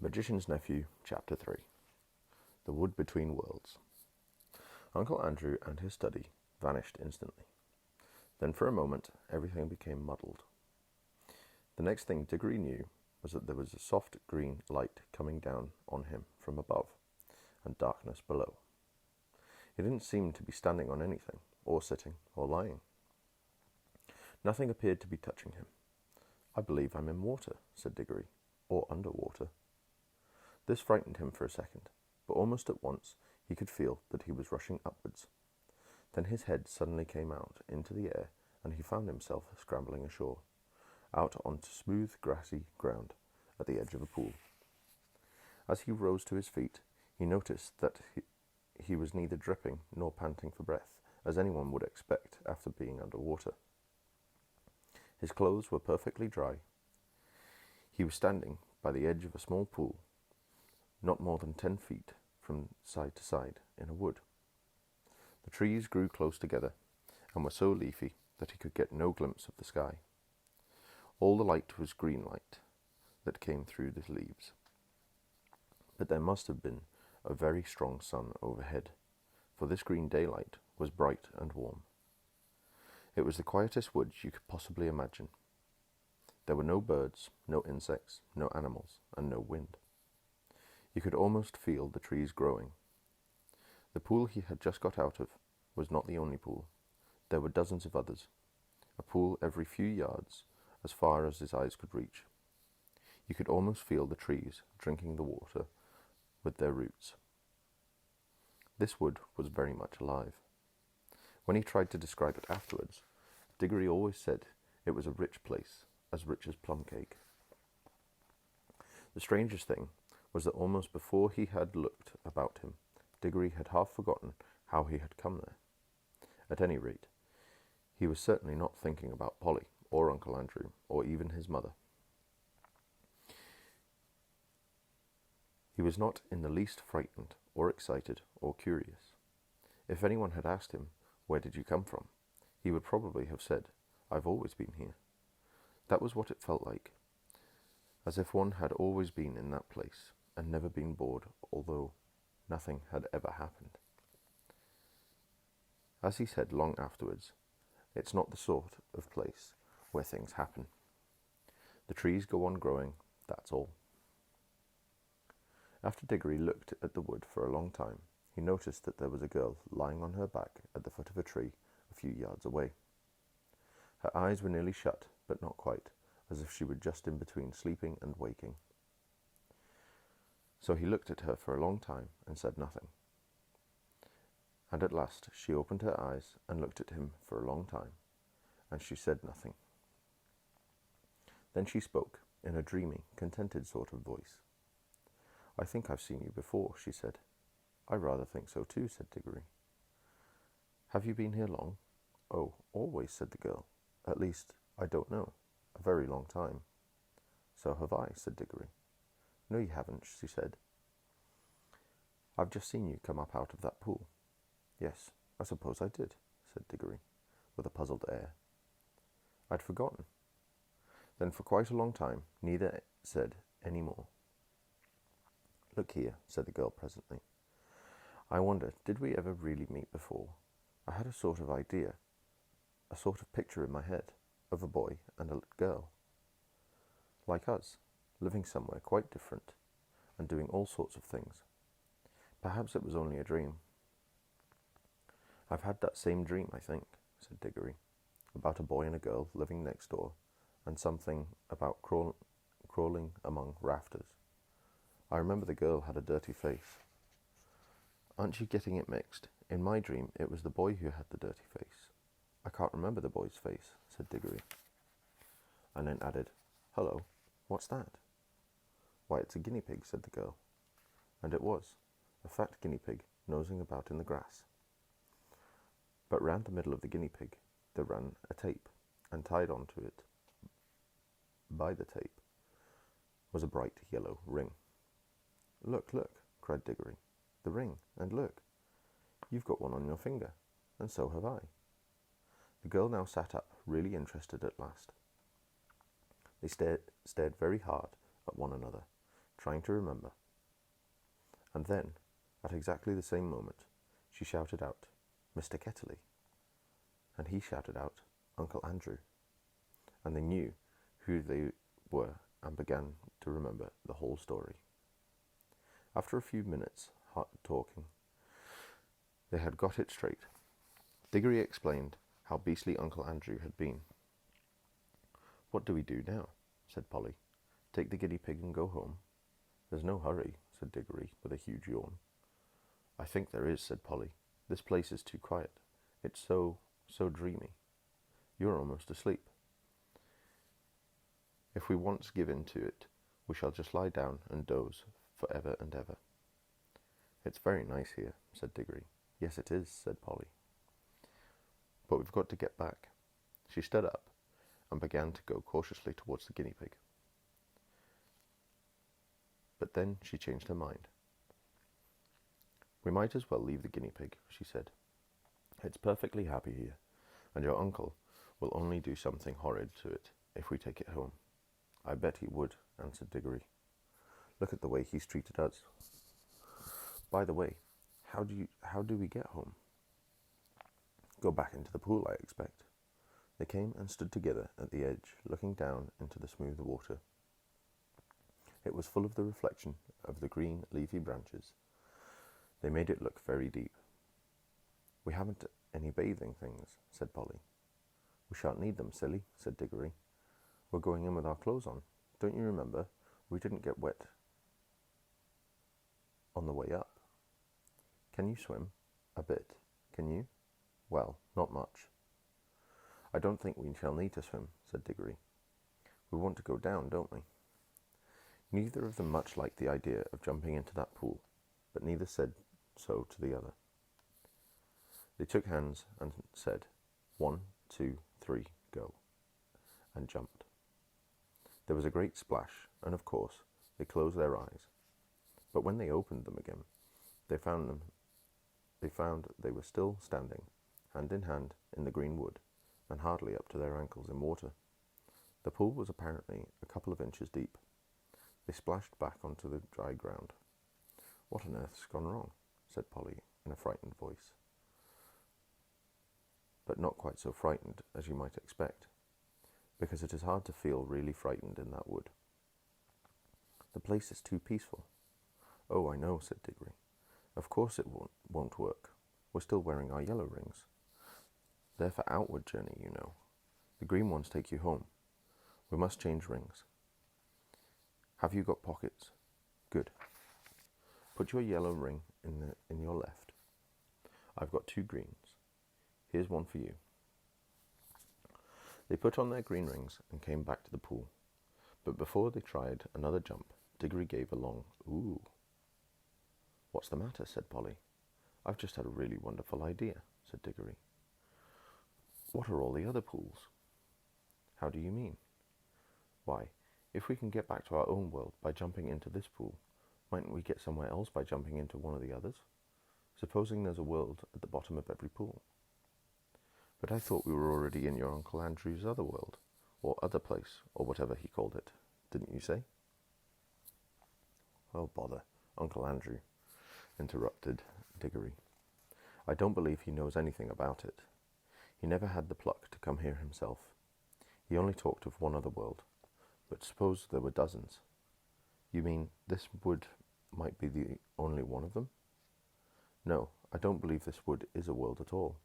Magician's Nephew, Chapter 3. The Wood Between Worlds. Uncle Andrew and his study vanished instantly. Then for a moment everything became muddled. The next thing Diggory knew was that there was a soft green light coming down on him from above, and darkness below. He didn't seem to be standing on anything, or sitting, or lying. Nothing appeared to be touching him. "I believe I'm in water," said Diggory, "or under water." This frightened him for a second, but almost at once he could feel that he was rushing upwards. Then his head suddenly came out into the air, and he found himself scrambling ashore, out onto smooth, grassy ground at the edge of a pool. As he rose to his feet, he noticed that he was neither dripping nor panting for breath, as anyone would expect after being under water. His clothes were perfectly dry. He was standing by the edge of a small pool, not more than 10 feet from side to side in a wood. The trees grew close together and were so leafy that he could get no glimpse of the sky. All the light was green light that came through the leaves. But there must have been a very strong sun overhead, for this green daylight was bright and warm. It was the quietest woods you could possibly imagine. There were no birds, no insects, no animals, and no wind. You could almost feel the trees growing. The pool he had just got out of was not the only pool. There were dozens of others, a pool every few yards, as far as his eyes could reach. You could almost feel the trees drinking the water with their roots. This wood was very much alive. When he tried to describe it afterwards, Diggory always said it was a rich place, as rich as plum cake. The strangest thing was that almost before he had looked about him, Diggory had half forgotten how he had come there. At any rate, he was certainly not thinking about Polly, or Uncle Andrew, or even his mother. He was not in the least frightened, or excited, or curious. If anyone had asked him, "Where did you come from?" he would probably have said, "I've always been here." That was what it felt like, as if one had always been in that place, and never been bored, although nothing had ever happened. As he said long afterwards, it's not the sort of place where things happen. The trees go on growing, that's all. After Diggory looked at the wood for a long time, he noticed that there was a girl lying on her back at the foot of a tree a few yards away. Her eyes were nearly shut, but not quite, as if she were just in between sleeping and waking. So he looked at her for a long time and said nothing. And at last she opened her eyes and looked at him for a long time, and she said nothing. Then she spoke in a dreamy, contented sort of voice. "I think I've seen you before," she said. "I rather think so too," said Diggory. "Have you been here long?" "Oh, always," said the girl. "At least, I don't know. A very long time." "So have I," said Diggory. "No, you haven't," she said. "I've just seen you come up out of that pool." "Yes, I suppose I did," said Diggory, with a puzzled air. "I'd forgotten." Then for quite a long time neither said any more. "Look here," said the girl presently. "I wonder, did we ever really meet before? I had a sort of idea, a sort of picture in my head, of a boy and a girl. Like us, living somewhere quite different, and doing all sorts of things. Perhaps it was only a dream." "I've had that same dream, I think," said Diggory, "about a boy and a girl living next door, and something about crawling among rafters. I remember the girl had a dirty face." "Aren't you getting it mixed? In my dream it was the boy who had the dirty face." "I can't remember the boy's face," said Diggory, and then added, "Hello, what's that?" "Why, it's a guinea pig," said the girl. And it was, a fat guinea pig nosing about in the grass. But round the middle of the guinea pig there ran a tape, and tied on to it, by the tape, was a bright yellow ring. "Look, look," cried Diggory. "The ring, and look, you've got one on your finger, and so have I." The girl now sat up, really interested at last. They stared very hard at one another, trying to remember. And then, at exactly the same moment, she shouted out, "Mr. Ketterley!" And he shouted out, "Uncle Andrew!" And they knew who they were and began to remember the whole story. After a few minutes talking, they had got it straight. Diggory explained how beastly Uncle Andrew had been. "What do we do now?" said Polly. "Take the guinea pig and go home?" "There's no hurry," said Diggory, with a huge yawn. "I think there is," said Polly. "This place is too quiet. It's so dreamy. You're almost asleep. If we once give in to it, we shall just lie down and doze for ever and ever." "It's very nice here," said Diggory. "Yes, it is," said Polly. "But we've got to get back." She stood up and began to go cautiously towards the guinea pig. But then she changed her mind. "We might as well leave the guinea pig," she said. "It's perfectly happy here, and your uncle will only do something horrid to it if we take it home." "I bet he would," answered Diggory. "Look at the way he's treated us. By the way, how do we get home?" "Go back into the pool, I expect." They came and stood together at the edge, looking down into the smooth water. It was full of the reflection of the green, leafy branches. They made it look very deep. "We haven't any bathing things," said Polly. "We shan't need them, silly," said Diggory. "We're going in with our clothes on. Don't you remember? We didn't get wet on the way up." "Can you swim?" "A bit. Can you?" "Well, not much." "I don't think we shall need to swim," said Diggory. "We want to go down, don't we?" Neither of them much liked the idea of jumping into that pool, but neither said so to the other. They took hands and said, "1, 2, 3, go," and jumped. There was a great splash, and of course they closed their eyes. But when they opened them again, they found they were still standing, hand in hand, in the green wood, and hardly up to their ankles in water. The pool was apparently a couple of inches deep. They splashed back onto the dry ground. "What on earth's gone wrong?" said Polly in a frightened voice. But not quite so frightened as you might expect, because it is hard to feel really frightened in that wood. "The place is too peaceful." "Oh, I know," said Diggory. "Of course it won't work. We're still wearing our yellow rings. They're for outward journey, you know. The green ones take you home. We must change rings. Have you got pockets? Good. Put your yellow ring in your left. I've got 2 greens. Here's one for you." They put on their green rings and came back to the pool. But before they tried another jump, Diggory gave a long "ooh." "What's the matter?" said Polly. "I've just had a really wonderful idea," said Diggory. "What are all the other pools?" "How do you mean?" "Why, if we can get back to our own world by jumping into this pool, mightn't we get somewhere else by jumping into one of the others? Supposing there's a world at the bottom of every pool." "But I thought we were already in your Uncle Andrew's other world, or other place, or whatever he called it, didn't you say?" "Oh, bother, Uncle Andrew," interrupted Diggory. "I don't believe he knows anything about it. He never had the pluck to come here himself. He only talked of one other world. But suppose there were dozens. You mean this wood might be the only one of them?" "No, I don't believe this wood is a world at all.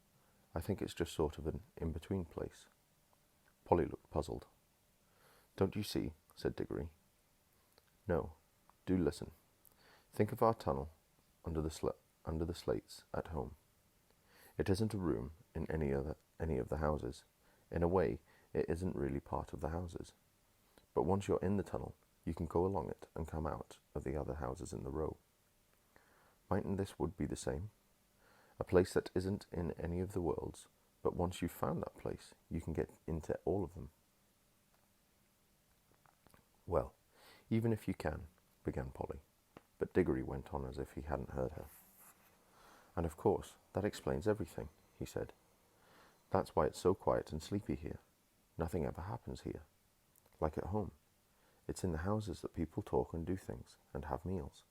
I think it's just sort of an in-between place." Polly looked puzzled. "Don't you see?" said Diggory. "No, do listen. Think of our tunnel under the slates at home. It isn't a room in any of the houses. In a way, it isn't really part of the houses. But once you're in the tunnel, you can go along it and come out of the other houses in the row. Mightn't this wood be the same? A place that isn't in any of the worlds, but once you've found that place, you can get into all of them." "Well, even if you can," began Polly, but Diggory went on as if he hadn't heard her. "And of course, that explains everything," he said. "That's why it's so quiet and sleepy here. Nothing ever happens here, like at home. It's in the houses that people talk and do things and have meals.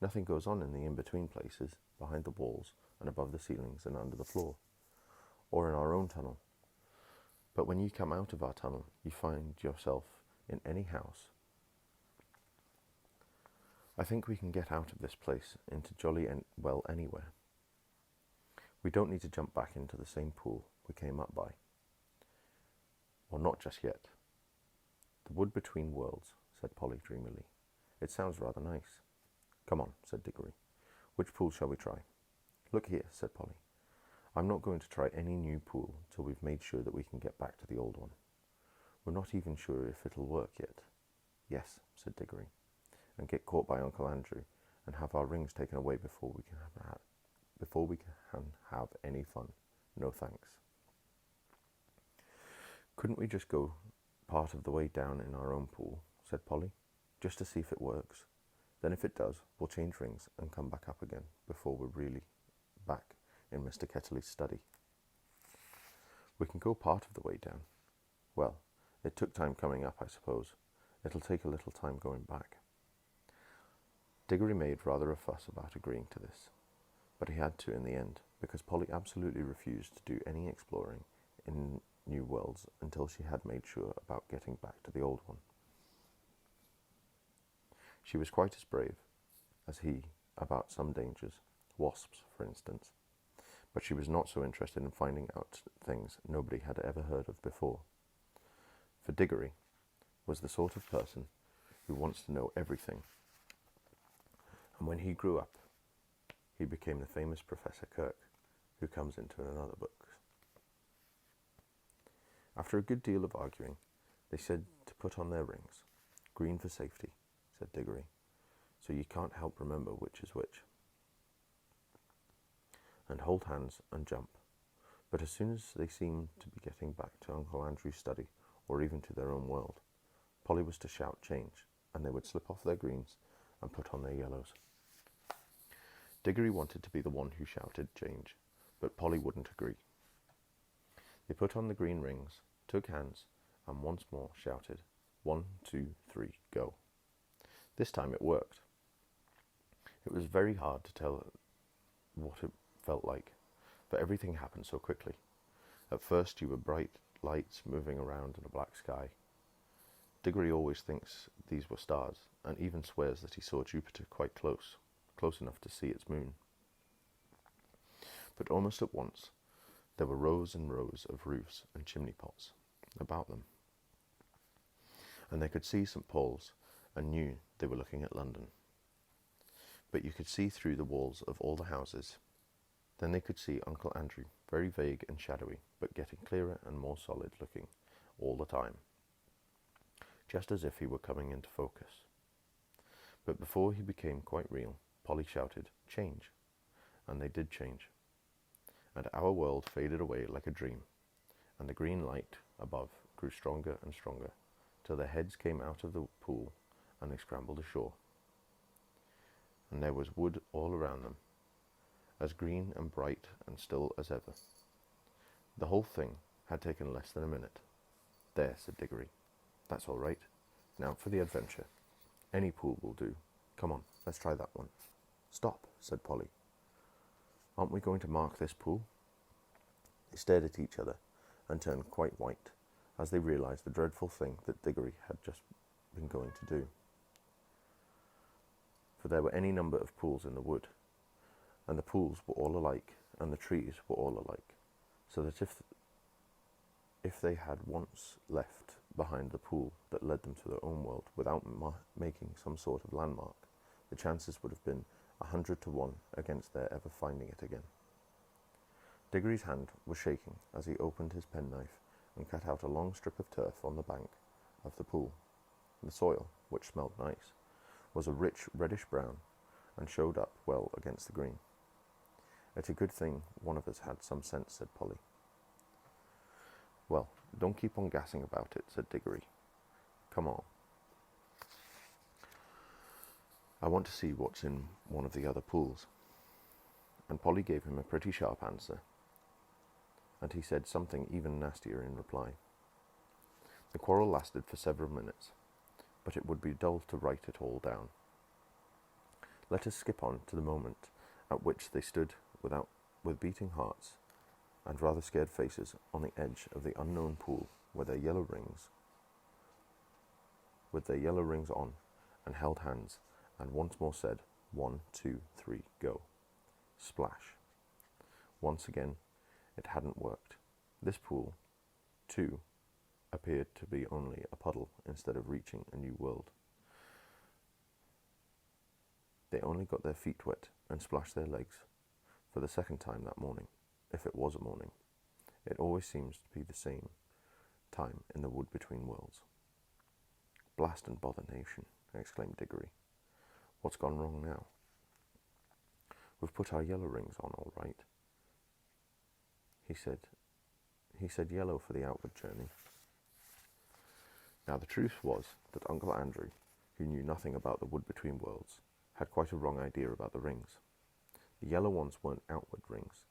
Nothing goes on in the in-between places, behind the walls and above the ceilings and under the floor, or in our own tunnel. But when you come out of our tunnel, you find yourself in any house. I think we can get out of this place into jolly well anywhere. We don't need to jump back into the same pool we came up by. Well, not just yet. The wood between worlds, said Polly dreamily. It sounds rather nice. Come on, said Diggory. Which pool shall we try? Look here, said Polly. I'm not going to try any new pool till we've made sure that we can get back to the old one. We're not even sure if it'll work yet. Yes, said Diggory, and get caught by Uncle Andrew and have our rings taken away before we can have any fun. No thanks. Couldn't we just go part of the way down in our own pool, said Polly, just to see if it works. Then if it does, we'll change rings and come back up again before we're really back in Mr. Kettley's study. We can go part of the way down. Well, it took time coming up, I suppose. It'll take a little time going back. Diggory made rather a fuss about agreeing to this, but he had to in the end, because Polly absolutely refused to do any exploring in new worlds until she had made sure about getting back to the old one. She was quite as brave as he about some dangers, wasps, for instance, but she was not so interested in finding out things nobody had ever heard of before. For Diggory was the sort of person who wants to know everything, and when he grew up, he became the famous Professor Kirk, who comes into another book. After a good deal of arguing, they said to put on their rings. Green for safety, said Diggory, so you can't help remember which is which. And hold hands and jump. But as soon as they seemed to be getting back to Uncle Andrew's study, or even to their own world, Polly was to shout change, and they would slip off their greens and put on their yellows. Diggory wanted to be the one who shouted change, but Polly wouldn't agree. They put on the green rings, took hands, and once more shouted, 1, 2, 3, go. This time it worked. It was very hard to tell what it felt like, for everything happened so quickly. At first you were bright lights moving around in a black sky. Diggory always thinks these were stars, and even swears that he saw Jupiter quite close enough to see its moon. But almost at once, there were rows and rows of roofs and chimney pots about them, and they could see St. Paul's and knew they were looking at London. But you could see through the walls of all the houses. Then they could see Uncle Andrew, very vague and shadowy, but getting clearer and more solid looking all the time, just as if he were coming into focus. But before he became quite real, Polly shouted, change, and they did change. And our world faded away like a dream, and the green light above grew stronger and stronger, till their heads came out of the pool and they scrambled ashore. And there was wood all around them, as green and bright and still as ever. The whole thing had taken less than a minute. There, said Diggory. That's all right. Now for the adventure. Any pool will do. Come on, let's try that one. Stop, said Polly. Aren't we going to mark this pool? They stared at each other and turned quite white as they realized the dreadful thing that Diggory had just been going to do. For there were any number of pools in the wood, and the pools were all alike, and the trees were all alike, so that if they had once left behind the pool that led them to their own world without making some sort of landmark, the chances would have been 100 to 1 against their ever finding it again. Diggory's hand was shaking as he opened his penknife and cut out a long strip of turf on the bank of the pool. The soil, which smelled nice, was a rich reddish-brown and showed up well against the green. It's a good thing one of us had some sense, said Polly. Well, don't keep on gassing about it, said Diggory. Come on. I want to see what's in one of the other pools. And Polly gave him a pretty sharp answer, and he said something even nastier in reply. The quarrel lasted for several minutes, but it would be dull to write it all down. Let us skip on to the moment at which they stood with beating hearts and rather scared faces on the edge of the unknown pool with their yellow rings on, and held hands, and once more said, 1, 2, 3, go. Splash. Once again, it hadn't worked. This pool, too, appeared to be only a puddle instead of reaching a new world. They only got their feet wet and splashed their legs for the second time that morning, if it was a morning. It always seems to be the same time in the wood between worlds. Blast and bother nation, exclaimed Diggory. What's gone wrong now? We've put our yellow rings on all right. He said yellow for the outward journey. Now the truth was that Uncle Andrew, who knew nothing about the wood between worlds, had quite a wrong idea about the rings. The yellow ones weren't outward rings,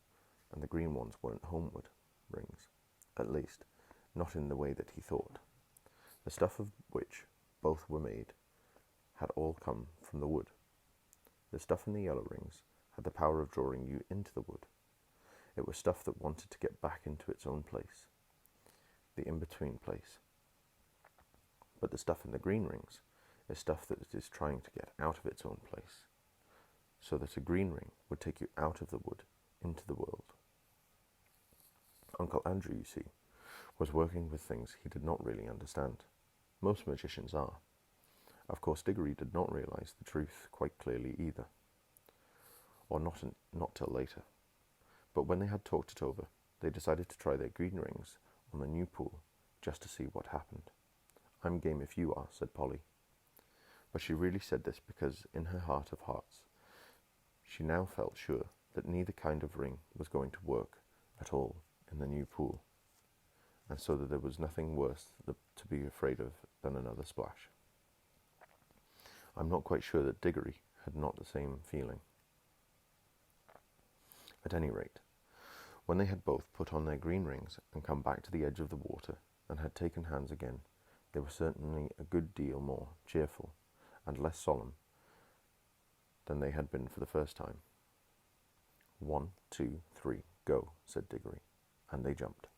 and the green ones weren't homeward rings, at least, not in the way that he thought. The stuff of which both were made had all come from the wood. The stuff in the yellow rings had the power of drawing you into the wood. It was stuff that wanted to get back into its own place, the in-between place. But the stuff in the green rings is stuff that is trying to get out of its own place, so that a green ring would take you out of the wood into the world. Uncle Andrew, you see, was working with things he did not really understand. Most magicians are. Of course, Diggory did not realize the truth quite clearly either, or not till later. But when they had talked it over, they decided to try their green rings on the new pool, just to see what happened. I'm game if you are, said Polly. But she really said this because, in her heart of hearts, she now felt sure that neither kind of ring was going to work at all in the new pool, and so that there was nothing worse to be afraid of than another splash. I'm not quite sure that Diggory had not the same feeling. At any rate, when they had both put on their green rings and come back to the edge of the water and had taken hands again, they were certainly a good deal more cheerful and less solemn than they had been for the first time. 1, 2, 3, go, said Diggory, and they jumped.